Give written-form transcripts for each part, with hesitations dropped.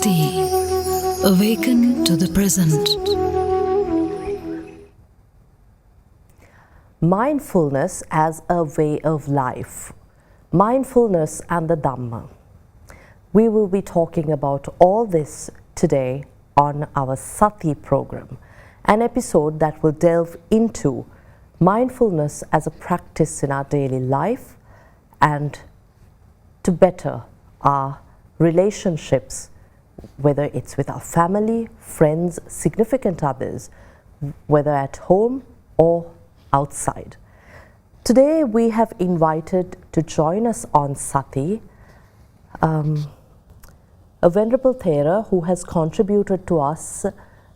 Sati. Awaken to the present. Mindfulness as a way of life. Mindfulness and the Dhamma. We will be talking about all this today on our Sati program, an episode that will delve into mindfulness as a practice in our daily life and to better our relationships, whether it's with our family, friends, significant others, whether at home or outside. Today we have invited to join us on Sati a Venerable thero who has contributed to us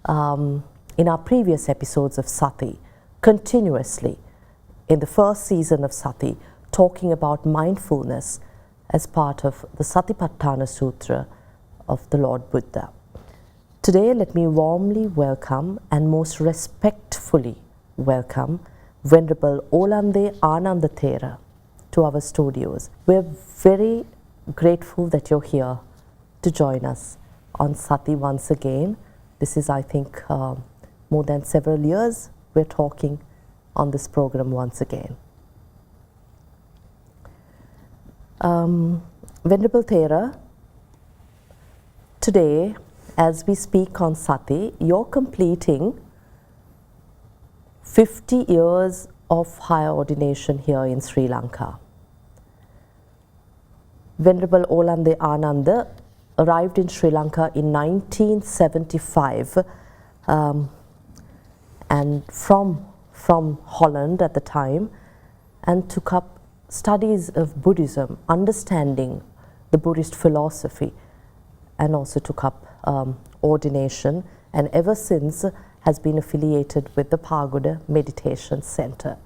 in our previous episodes of Sati continuously in the first season of Sati, talking about mindfulness as part of the Satipatthana Sutra of the Lord Buddha. Today, let me warmly welcome and most respectfully welcome Venerable Olande Ananda thero to our studios. We're very grateful that you're here to join us on Sati once again. This is, I think, more than several years we're talking on this program once again. Venerable thero, today as we speak on Sati, you're completing 50 years of higher ordination here in Sri Lanka. Venerable Olande Ananda arrived in Sri Lanka in 1975 and from Holland at the time, and took up studies of Buddhism, understanding the Buddhist philosophy, and also took up ordination, and ever since has been affiliated with the Pagoda Meditation Center.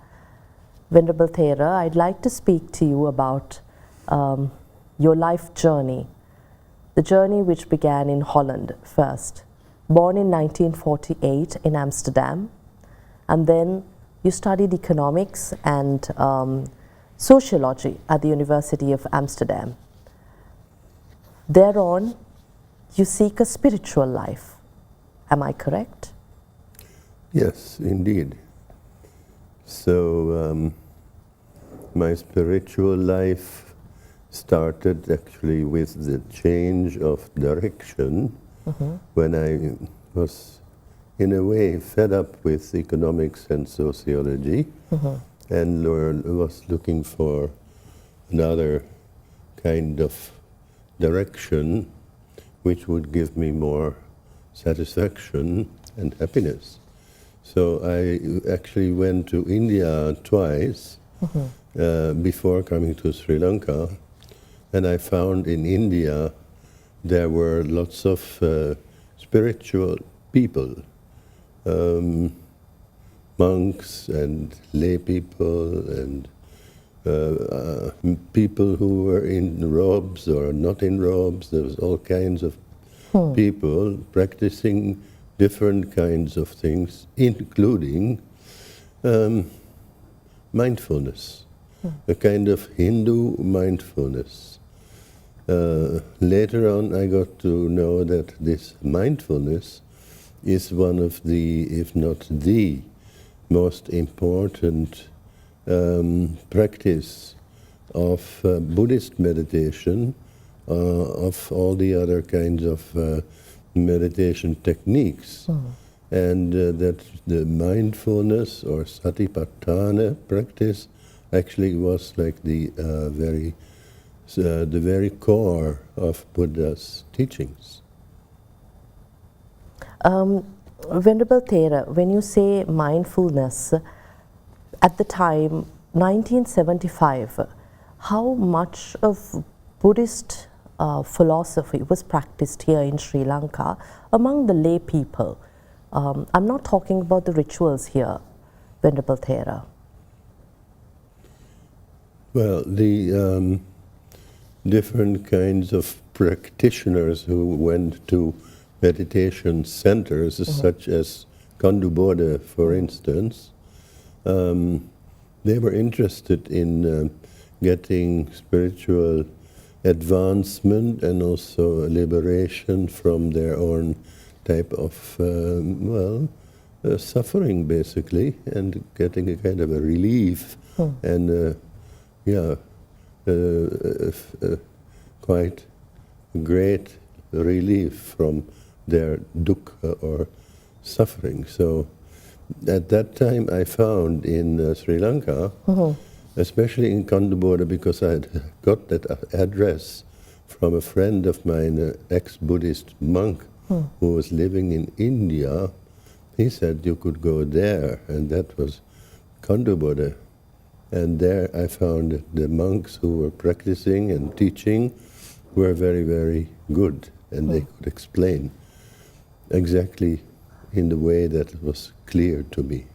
Venerable thero, I'd like to speak to you about your life journey, the journey which began in Holland first, born in 1948 in Amsterdam, and then you studied economics and sociology at the University of Amsterdam. Thereon, you seek a spiritual life. Am I correct? Yes, indeed. So my spiritual life started actually with the change of direction when I was, in a way, fed up with economics and sociology and was looking for another kind of direction which would give me more satisfaction and happiness. So I actually went to India twice before coming to Sri Lanka, and I found in India there were lots of spiritual people, monks and lay people and people who were in robes or not in robes. There was all kinds of people practicing different kinds of things, including mindfulness, a kind of Hindu mindfulness. Later on I got to know that this mindfulness is one of the, if not the, most important practice of Buddhist meditation, of all the other kinds of meditation techniques, and that the mindfulness or satipatthana practice actually was like the very core of Buddha's teachings. Venerable thero, when you say mindfulness, at the time, 1975, how much of Buddhist philosophy was practiced here in Sri Lanka among the lay people? I'm not talking about the rituals here, Venerable thero. Well, the different kinds of practitioners who went to meditation centers, such as Kandubode, for instance, they were interested in getting spiritual advancement and also liberation from their own type of, suffering, basically, and getting a kind of a relief and, quite great relief from their dukkha or suffering. So at that time I found in Sri Lanka, especially in Kandubora, because I had got that address from a friend of mine, an ex-Buddhist monk who was living in India. He said you could go there, and that was Kandubora. And there I found that the monks who were practicing and teaching were very, very good, and they could explain exactly in the way that was clear to me.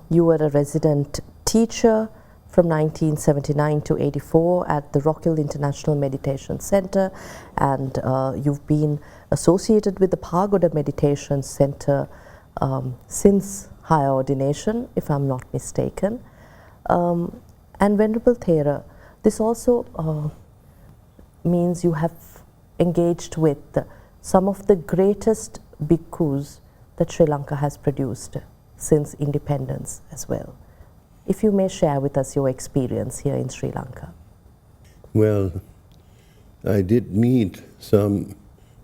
You were a resident teacher from 1979 to 84 at the Rock Hill International Meditation Center, and you've been associated with the Pagoda Meditation Center since higher ordination, if I'm not mistaken. And Venerable Thera, this also means you have engaged with some of the greatest bhikkhus that Sri Lanka has produced since independence as well. If you may share with us your experience here in Sri Lanka. Well, I did meet some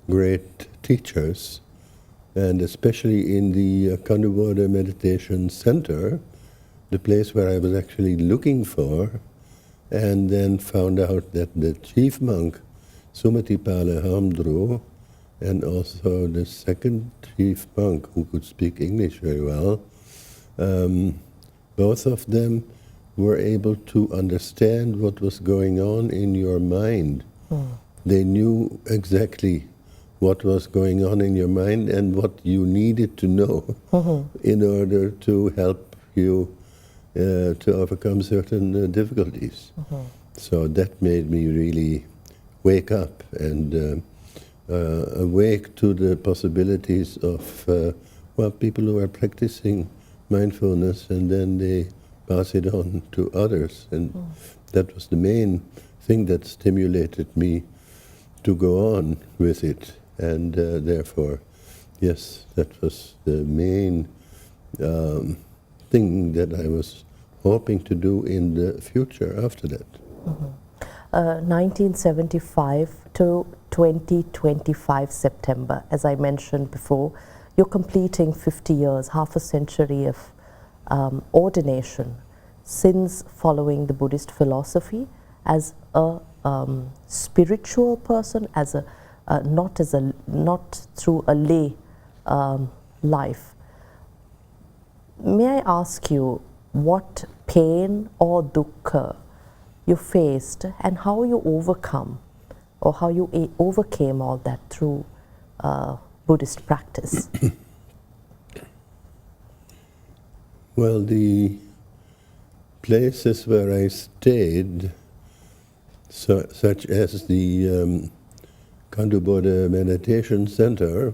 great teachers, and especially in the Kandubora Meditation Center, the place where I was actually looking for, and then found out that the chief monk, Sumatipala Hamdru, and also the second chief monk who could speak English very well, both of them were able to understand what was going on in your mind. They knew exactly what was going on in your mind and what you needed to know in order to help you to overcome certain difficulties. So that made me really wake up and awake to the possibilities of people who are practicing mindfulness, and then they pass it on to others. And that was the main thing that stimulated me to go on with it. And therefore, yes, that was the main thing that I was hoping to do in the future after that. 1975 to 2025 September, as I mentioned before, you're completing 50 years, half a century of ordination since following the Buddhist philosophy as a spiritual person, as a not through a lay life. May I ask you what pain or dukkha you faced and how you overcome, or how you overcame all that through Buddhist practice? Well, the places where I stayed, such as the Kandubora Meditation Center,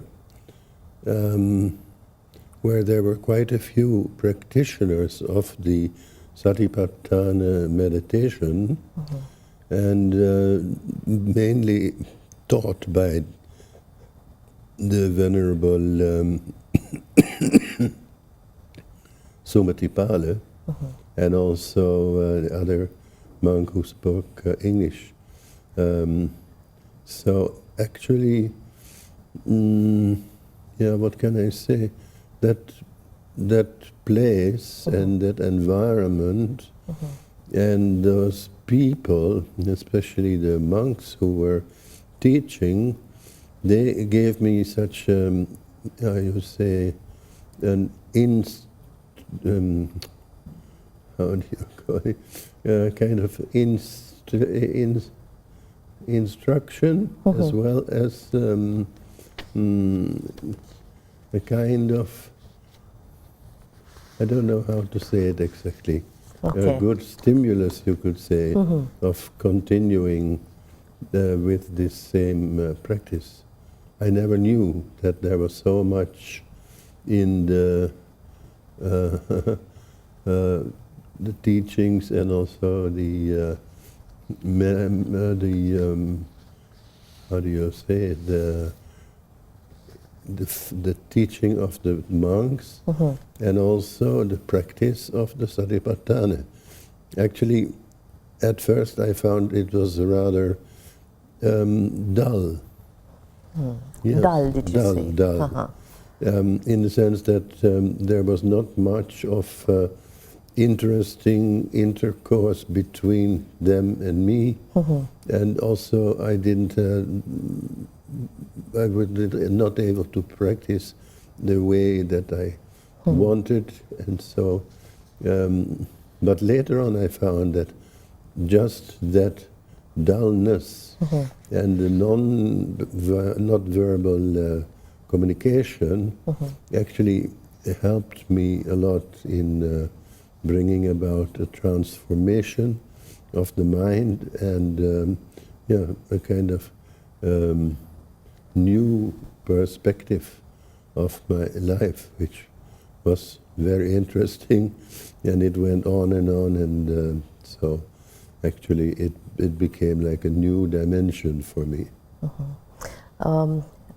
where there were quite a few practitioners of the Satipatthana meditation, and mainly taught by the Venerable Sumatipala, and also the other monk who spoke English. So actually, what can I say? That place and that environment and those people, especially the monks who were teaching, they gave me such, how you say, an how do you call it? Kind of instruction, as well as a kind of, I don't know how to say it exactly, a good stimulus, you could say, of continuing with this same practice. I never knew that there was so much in the teachings and also the how do you say it, the teaching of the monks, and also the practice of the Satipatthana. Actually, at first I found it was rather dull. Yes, Dull, did you say? Dull. In the sense that there was not much of interesting intercourse between them and me, and also I was not able to practice the way that I wanted, and so. But later on, I found that just that dullness and the not verbal communication actually helped me a lot in bringing about a transformation of the mind and a kind of new perspective of my life, which was very interesting, and it went on, and so actually it became like a new dimension for me.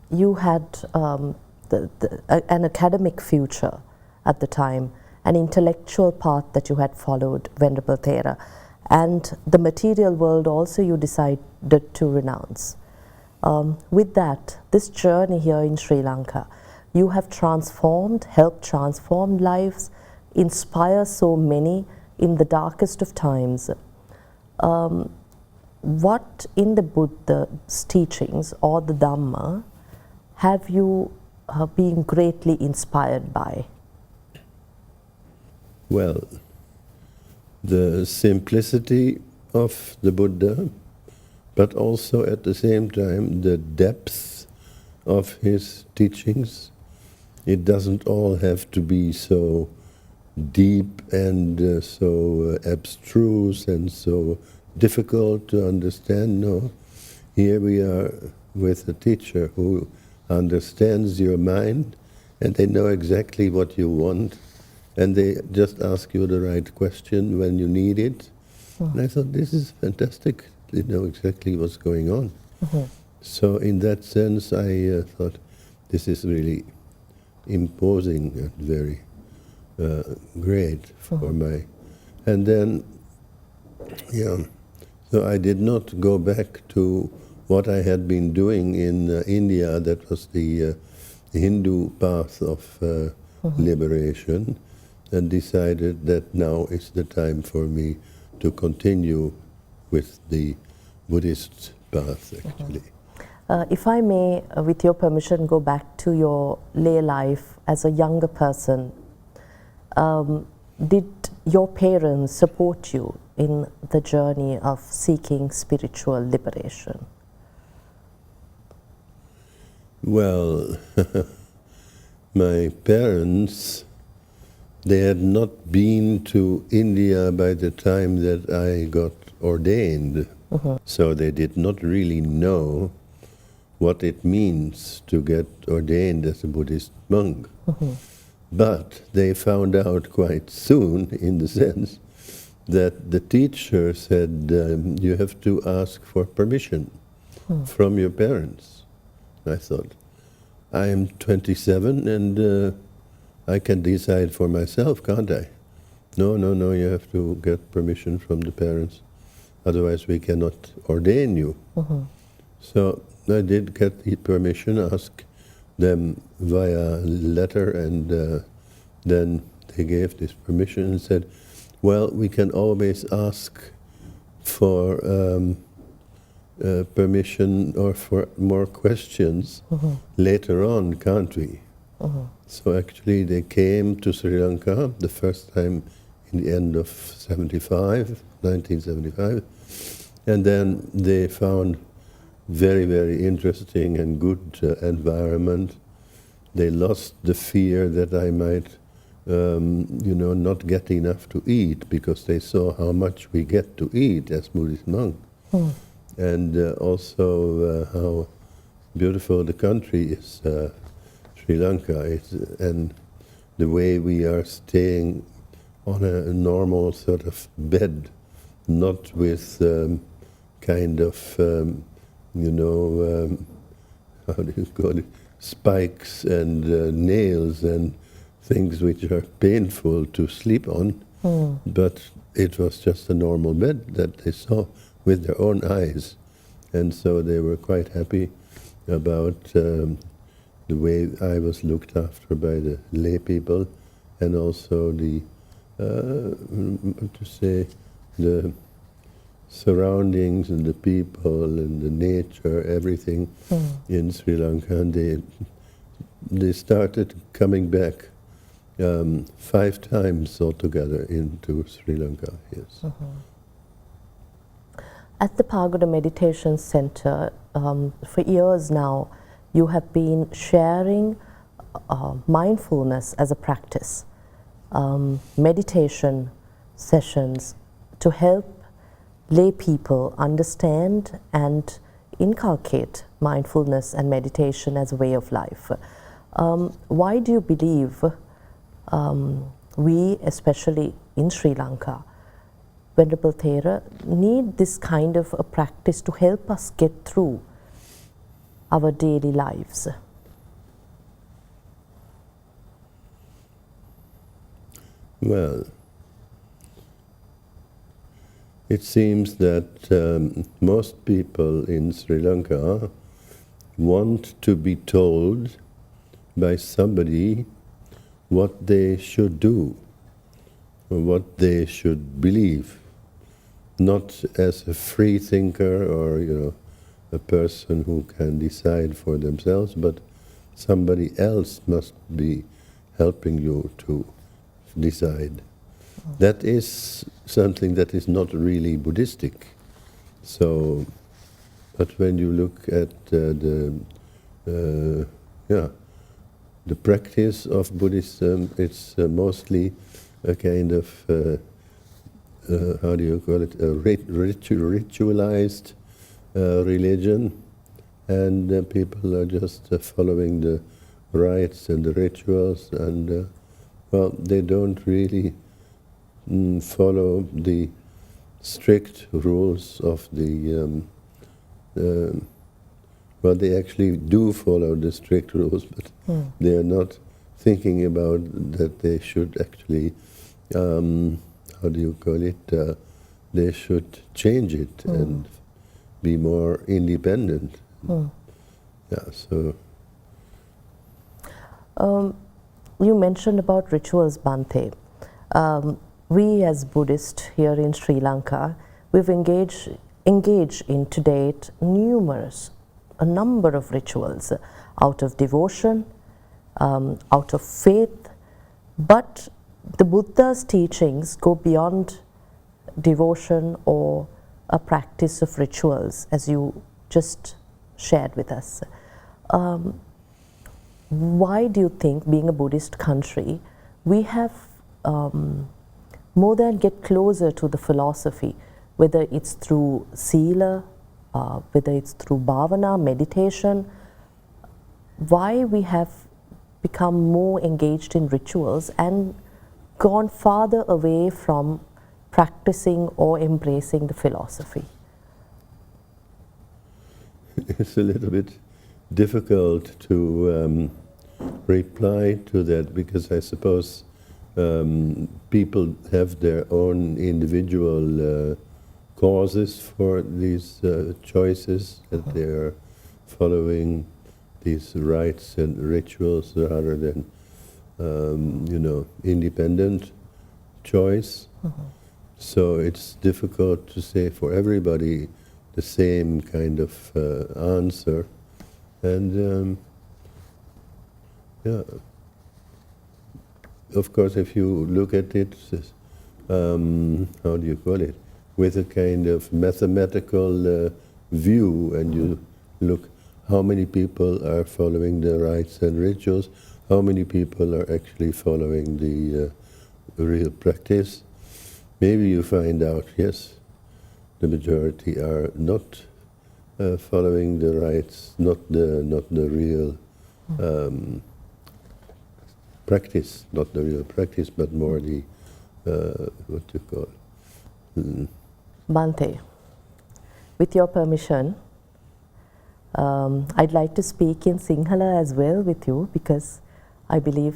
You had an academic future at the time, an intellectual path that you had followed, Venerable Thera, and the material world also you decided to renounce. With that, this journey here in Sri Lanka, you have helped transform lives, inspire so many in the darkest of times. What in the Buddha's teachings or the Dhamma have you been greatly inspired by? Well, the simplicity of the Buddha, but also at the same time the depth of his teachings. It doesn't all have to be so deep and so abstruse and so difficult to understand. No, here we are with a teacher who understands your mind, and they know exactly what you want, and they just ask you the right question when you need it. And I thought, this is fantastic. They know exactly what's going on. So in that sense, I thought, this is really imposing and very great for my... And then, so I did not go back to what I had been doing in India, that was the Hindu path of liberation, and decided that now is the time for me to continue with the Buddhist path, actually. If I may, with your permission, go back to your lay life as a younger person, did your parents support you in the journey of seeking spiritual liberation? Well, my parents, they had not been to India by the time that I got ordained, so they did not really know what it means to get ordained as a Buddhist monk. But they found out quite soon, in the sense that the teacher said, you have to ask for permission from your parents. I thought, I am 27 and I can decide for myself, can't I? No, you have to get permission from the parents, otherwise we cannot ordain you. So I did get the permission, asked them via letter, and then they gave this permission and said, well, we can always ask for permission or for more questions later on, can't we? So actually they came to Sri Lanka the first time in the end of 1975, and then they found very, very interesting and good environment. They lost the fear that I might, not get enough to eat, because they saw how much we get to eat as Buddhist monks. And also how beautiful the country is, Sri Lanka, and the way we are staying on a normal sort of bed, not with kind of, how do you call it, spikes and nails and things which are painful to sleep on, but it was just a normal bed that they saw with their own eyes. And so they were quite happy about the way I was looked after by the lay people, and also the, the surroundings and the people and the nature, everything in Sri Lanka. And they started coming back 5 times altogether into Sri Lanka, yes. At the Pagoda Meditation Center, for years now, you have been sharing mindfulness as a practice, meditation sessions to help lay people understand and inculcate mindfulness and meditation as a way of life. Why do you believe we, especially in Sri Lanka, Venerable Thera, need this kind of a practice to help us get through our daily lives? Well, it seems that most people in Sri Lanka want to be told by somebody what they should do, or what they should believe, not as a free thinker or a person who can decide for themselves, but somebody else must be helping you to decide. That is something that is not really Buddhistic. So, but when you look at the practice of Buddhism, it's mostly a kind of how do you call it? A ritualized religion, and people are just following the rites and the rituals, and well, they don't really follow the strict rules of the well, they actually do follow the strict rules, but they are not thinking about that they should actually, how do you call it, they should change it and be more independent. Yeah, so. You mentioned about rituals, Bhante. We as Buddhists here in Sri Lanka, we've engaged in to date a number of rituals out of devotion, out of faith, but the Buddha's teachings go beyond devotion or a practice of rituals, as you just shared with us. Why do you think, being a Buddhist country, we have more than get closer to the philosophy, whether it's through sila, whether it's through bhavana, meditation, why we have become more engaged in rituals and gone farther away from practicing or embracing the philosophy? It's a little bit difficult to reply to that, because I suppose people have their own individual causes for these choices, that they are following these rites and rituals rather than, independent choice. So it's difficult to say for everybody the same kind of answer. And yeah, of course, if you look at it, how do you call it, with a kind of mathematical view, and you look how many people are following the rites and rituals, how many people are actually following the real practice, maybe you find out, yes, the majority are not following the rites, not the real practice, not the real practice, but more the what you call. Bhante, with your permission, I'd like to speak in Sinhala as well with you, because I believe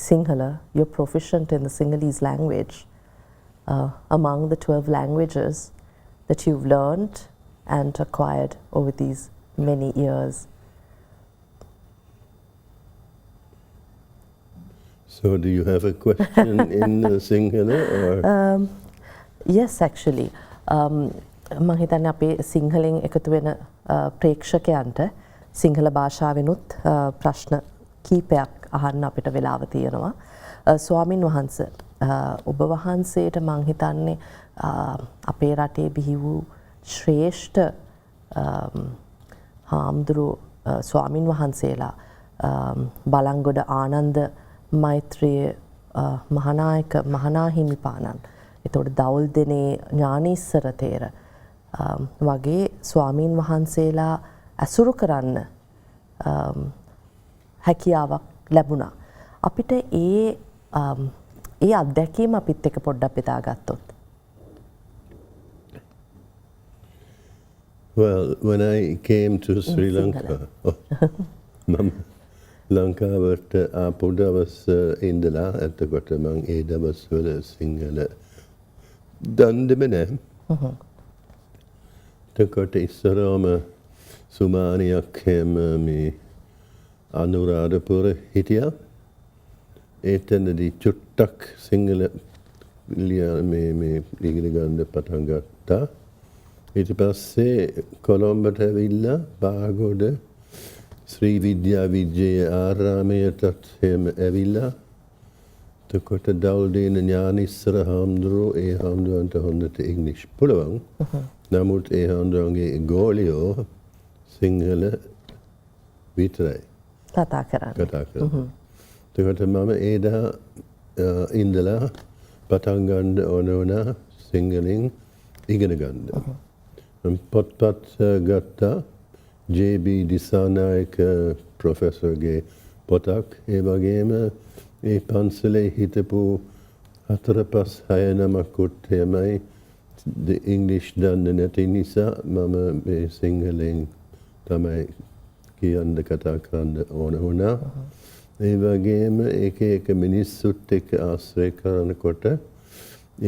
Sinhala, you're proficient in the Sinhalese language, among the 12 languages that you've learned and acquired over these many years. So do you have a question in Sinhala? Or? Yes, actually. මම හිතන්නේ අපේ සිංහලෙන් එකතු වෙන ප්‍රේක්ෂකයන්ට සිංහල භාෂාවෙනුත් ප්‍රශ්න කීපයක් අහන්න අපිට වෙලාව තියෙනවා. ස්වාමින් වහන්සේ, ඔබ වහන්සේට මං හිතන්නේ අපේ රටේ බිහි වූ ශ්‍රේෂ්ඨ හාමුදුරුවෝ ස්වාමින් වහන්සේලා බලංගොඩ ආනන්ද මෛත්‍රී මහානායක මහානාහිමිපාණන්, එතකොට දවුල්දෙනේ ඥානීස්සර තේර වගේ ස්වාමීන් වහන්සේලා ඇසුරු කරන්න හැකියාවක් ලැබුණා. අපිට ඒ අත්දැකීම අපිත් එක්ක පොඩ්ඩක් බෙදා ගත්තොත්. Well, when I came to Sri Lanka, ලංකාවට ආපු දවස් ඉඳලා එතකොට මං ඒ දවස්වල සිංහල දන්නෙම නැහැ. එතකොට ඉස්සරම සුමානියක් හැම මේ අනුරාධපුර හිටියා. එතනදී චුට්ටක් සිංහල මේ ඉගෙන ගන්න පටන් ගත්තා. ඊට පස්සේ කොළඹට ඇවිල්ලා බාගොඩ ශ්‍රී විද්‍යා විජය ආරාමයටත් එහෙම ඇවිල්ලා. එතකොට දවුල්දේන ඥානිස්සර හාමුදුරුවෝ ඒ හාමුදුරුවන්ට හොඳට ඉංග්‍රීසි පුළුවන්. නමුත් ඒ හාමුදුරුවන්ගේ ගෝලියෝ සිංහල විතරයි කතා කරන්නේ. එතකොට මම ඒදා ඉඳලා පටන් ගන්න ඕන වුණා සිංහලෙන් ඉගෙන ගන්න. පොත්පත් ගත්තා. JB දිසානායක ප්‍රොෆෙසර්ගේ පොතක්, ඒ වගේම ඒ පන්සලේ හිටපු 4-5-6 නමකුත් එහෙමයි ඉංග්‍රීසි දන්නේ නැති නිසා මම මේ සිංහලෙන් තමයි කියන්න කතා කරන්න ඕන වුණා. ඒ වගේම එක මිනිස්සුත් එක්ක ආශ්‍රය කරනකොට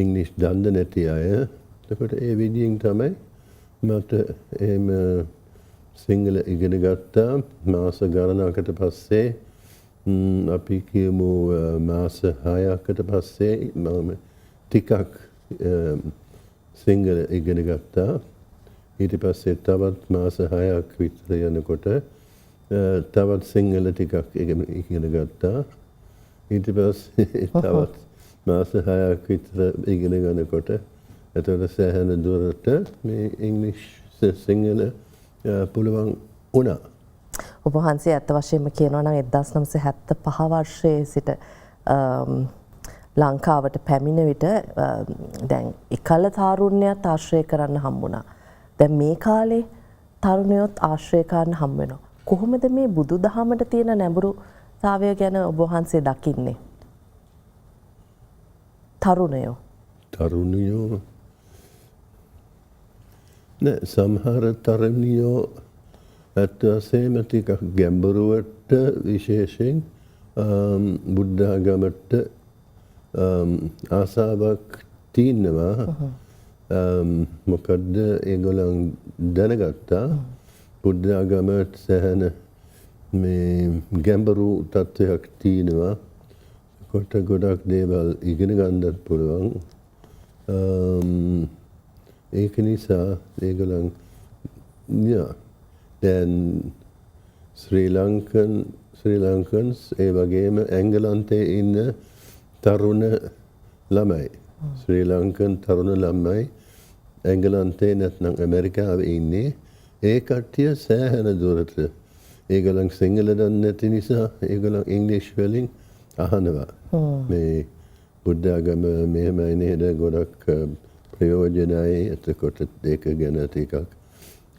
ඉංග්‍රීසි දන්නේ නැති අය. එතකොට ඒ විදිහෙන් තමයි මට එහෙම සිංහල ඉගෙන ගත්තා. මාස ගණනකට පස්සේ අපි කියමු මාස 6කට පස්සේ මම ටිකක් සිංහල ඉගෙන ගත්තා. ඊට පස්සේ තවත් මාස 6ක් විතර යනකොට තවත් සිංහල ටිකක් ඉගෙන ගත්තා. ඊට පස්සේ තවත් මාස 6ක් විතර ඉගෙන ගන්නකොට එතකොට සෑහෙන දුරට මේ ඉංග්‍රීසි සිංහල පුළුවන් වුණා. ඔබ වහන්සේ ඇත්ත වශයෙන්ම කියනවා නම් 1975 වර්ෂයේ සිට ලංකාවට පැමිණ විට දැන් එකල තාරුණ්‍යයත් ආශ්‍රය කරන්න හම්බුණා. දැන් මේ කාලේ තරුණයොත් ආශ්‍රය කරන්න හම්බ වෙනවා. කොහොමද මේ බුදුදහමට තියෙන නැඹුරුතාවය ගැන ඔබ වහන්සේ දකින්නේ? තරුණයෝ සමහර තරුණියෝ ඇත්ත වශයෙන්ම ටිකක් ගැඹුරුවට විශේෂයෙන් බුද්ධාගමට ආසාවක් තියෙනවා. මොකද ඒගොල්ලන් දැනගත්තා බුද්ධාගමට සෑහෙන මේ ගැඹුරු තත්ත්වයක් තියෙනවා. කොට ගොඩක් දේවල් ඉගෙන ගන්නත් පුළුවන්. ඒක නිසා ඒගොල්ලන් දැන් ශ්‍රී ලංකන්ස් ඒ වගේම එංගලන්තයේ ඉන්න තරුණ ළමයි, ශ්‍රී ලංකන් තරුණ ළමයි එංගලන්තයේ නැත්නම් ඇමරිකාවේ ඉන්නේ. ඒ කට්ටිය සෑහෙන දුරට ඒගොල්ලන් සිංහල දන්නේ නැති නිසා ඒගොල්ලන් ඉංග්‍රීසි වලින් අහනවා. මේ බුද්ධාගම මෙහෙමයි නේද, ගොඩක් ප්‍රයෝජනයි. එතකොට ඒක ගැන ටිකක්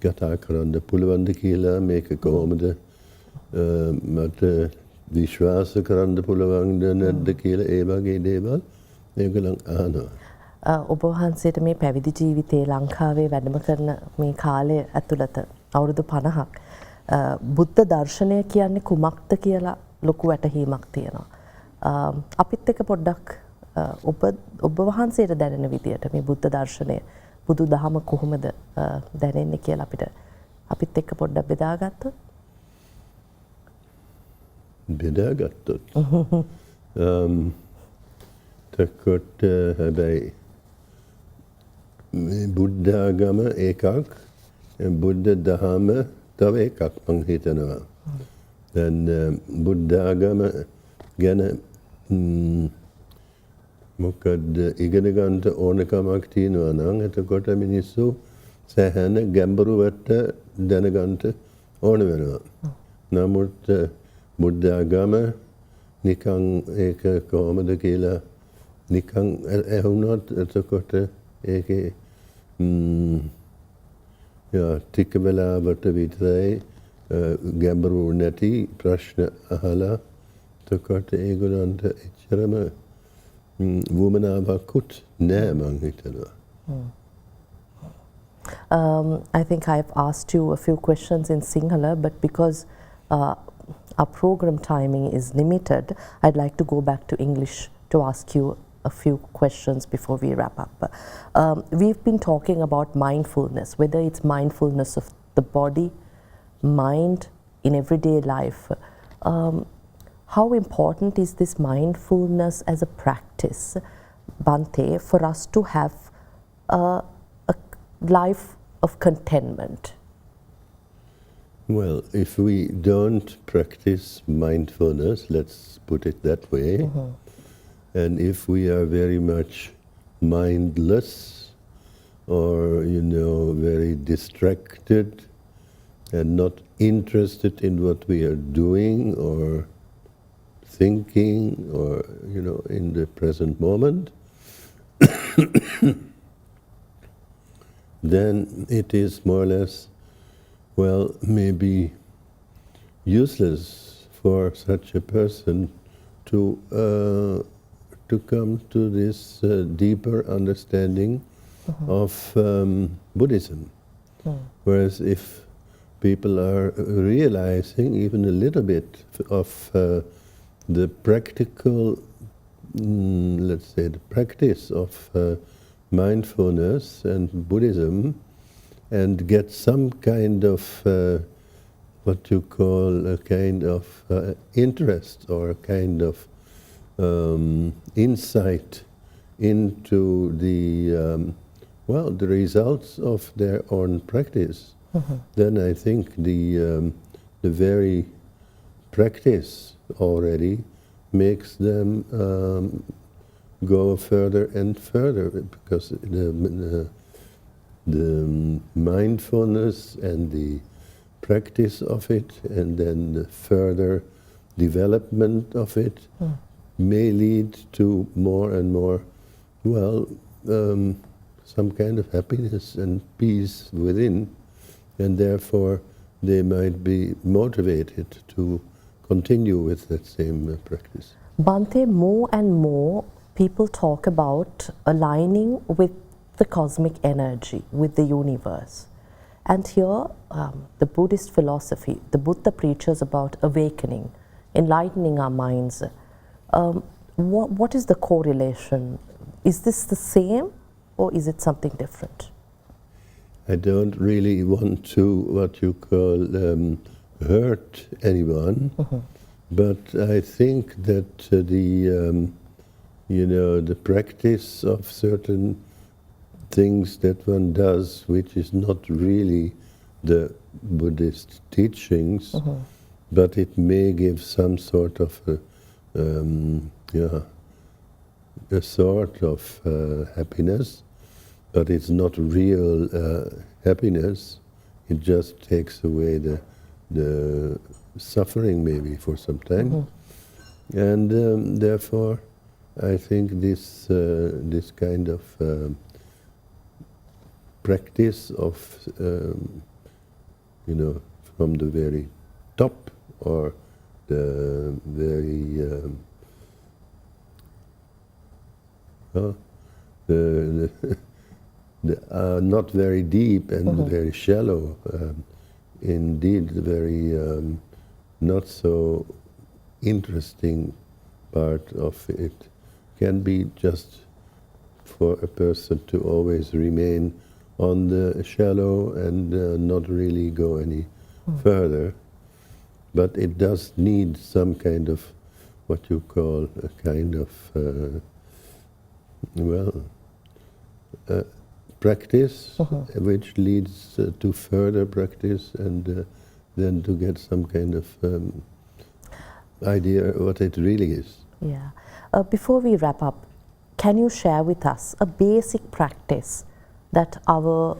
කතා කරන්න පුළුවන්ද කියලා, මේක කොහොමද මට විශ්වාස කරන්න පුළුවන්ද නැද්ද කියලා, ඒ වගේ දේවල් ඒගොල්ලන් අහනවා. ඔබ වහන්සේට මේ පැවිදි ජීවිතේ ලංකාවේ වැඩම කරන මේ කාලය ඇතුළත අවුරුදු 50ක් බුද්ධ දර්ශනය කියන්නේ කුමක්ද කියලා ලොකු වැටහීමක් තියෙනවා. අපිත් එක්ක පොඩ්ඩක් ඔබ වහන්සේට දැනෙන විදියට මේ බුද්ධ දර්ශනය බුදු දහම කොහොමද දැනෙන්නේ කියලා අපිත් එක්ක පොඩ්ඩක් බෙදාගත්තොත්. බෙදාගත්තොත්. තකොට හැබැයි බුද්ධාගම එකක් බුද්ධ දහම තව එකක් මං හිතනවා. දැන් බුද්ධාගම ගැන මොකද ඉගෙන ගන්නට ඕනකමක් තියෙනවා නම් එතකොට මිනිස්සු සෑහෙන ගැඹුරුවට දැනගන්න ඕන වෙනවා. නමුත් බුද්ධාගම නිකන් ඒක කොහොමද කියලා නිකන් ඇහුනොත් එතකොට ඒකේ ටික වෙලාවට විතරයි ගැඹුරු නැති ප්‍රශ්න අහලා එතකොට ඒගොල්ලන්ට එච්චරම වුමනාවකුත් නෑ මං හිතනවා. I think I've asked you a few questions in Sinhala, but because our program timing is limited, I'd like to go back to English to ask you a few questions before we wrap up. We've been talking about mindfulness, whether it's mindfulness of the body, mind in everyday life. How important is this mindfulness as a practice, Bhante, for us to have a life of contentment? Well, if we don't practice mindfulness, let's put it that way, and if we are very much mindless or, very distracted and not interested in what we are doing or thinking or, in the present moment, then it is more or less, well, maybe useless for such a person to come to this deeper understanding of Buddhism. Whereas if people are realizing even a little bit of the practical, let's say, the practice of mindfulness and Buddhism, and get some kind of what you call a kind of interest or a kind of insight into the the results of their own practice, then I think the very practice already makes them go further and further, because the mindfulness and the practice of it, and then the further development of it may lead to more and more, some kind of happiness and peace within, and therefore they might be motivated to continue with that same practice. Bhante, more and more people talk about aligning with the cosmic energy, with the universe. And here, the Buddhist philosophy, the Buddha preaches about awakening, enlightening our minds. What is the correlation? Is this the same, or is it something different? I don't really want to, what you call, hurt anyone, but I think that the practice of certain things that one does, which is not really the Buddhist teachings, but it may give some sort of a sort of happiness, but it's not real happiness. It just takes away the suffering maybe for some time, and therefore I think this kind of practice of from the very top, or the very not very deep and very shallow. Indeed, the very not so interesting part of it can be just for a person to always remain on the shallow and not really go any further. But it does need some kind of what you call a kind of, practice, which leads to further practice and then to get some kind of idea what it really is. Yeah. Before we wrap up, can you share with us a basic practice that our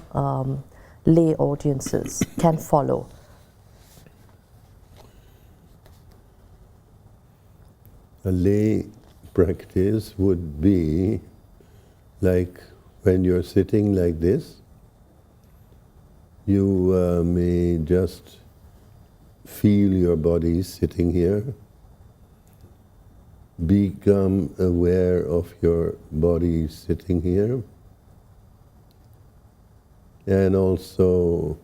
lay audiences can follow? A lay practice would be like when you're sitting like this, you may just feel your body sitting here, become aware of your body sitting here, and also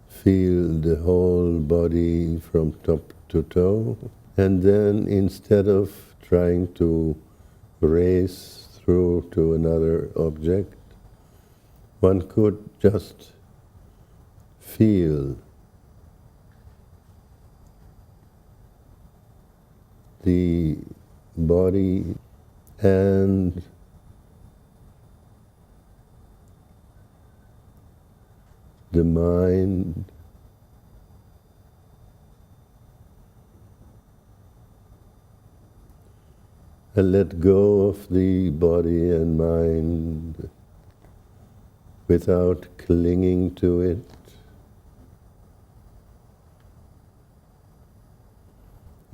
feel the whole body from top to toe. And then instead of trying to race through to another object, one could just feel the body and the mind and let go of the body and mind without clinging to it.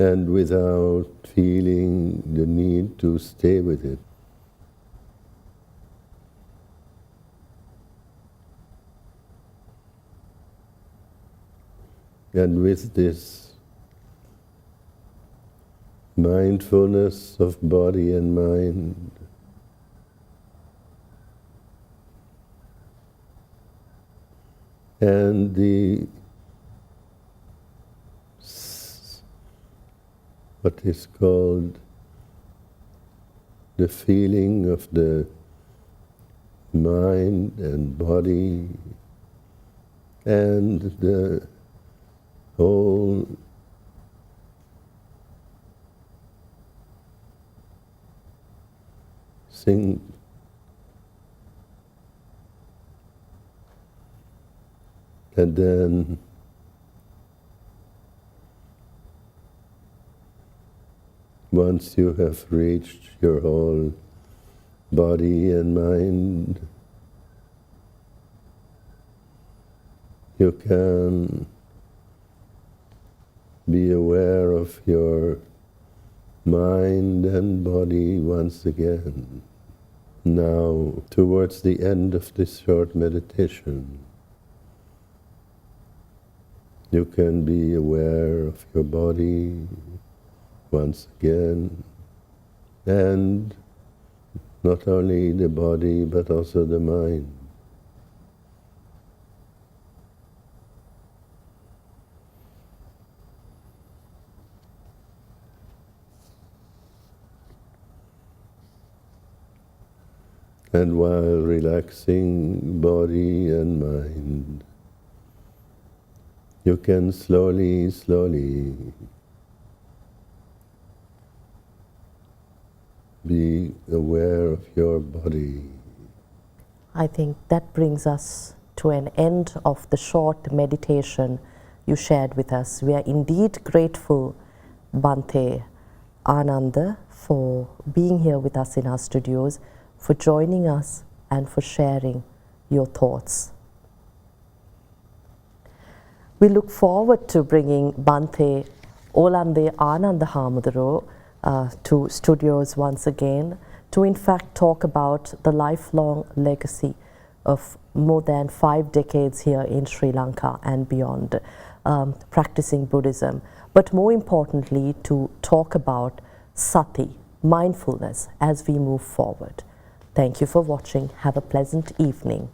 And without feeling the need to stay with it. And with this mindfulness of body and mind, and the what is called the feeling of the mind and body and the whole thing and then once you have reached your whole body and mind, you can be aware of your mind and body once again. Now, towards the end of this short meditation, you can be aware of your body once again, and not only the body but also the mind. And while relaxing body and mind, you can slowly be aware of your body. I think that brings us to an end of the short meditation you shared with us. We are indeed grateful, Bhante Ananda, for being here with us in our studios, for joining us and for sharing your thoughts. We look forward to bringing Bhante Olande Ananda Hamudaro to studios once again to in fact talk about the lifelong legacy of more than 5 decades here in Sri Lanka and beyond, practicing Buddhism, but more importantly to talk about Sati, mindfulness, as we move forward. Thank you for watching. Have a pleasant evening.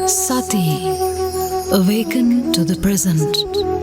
Sati, awaken to the present.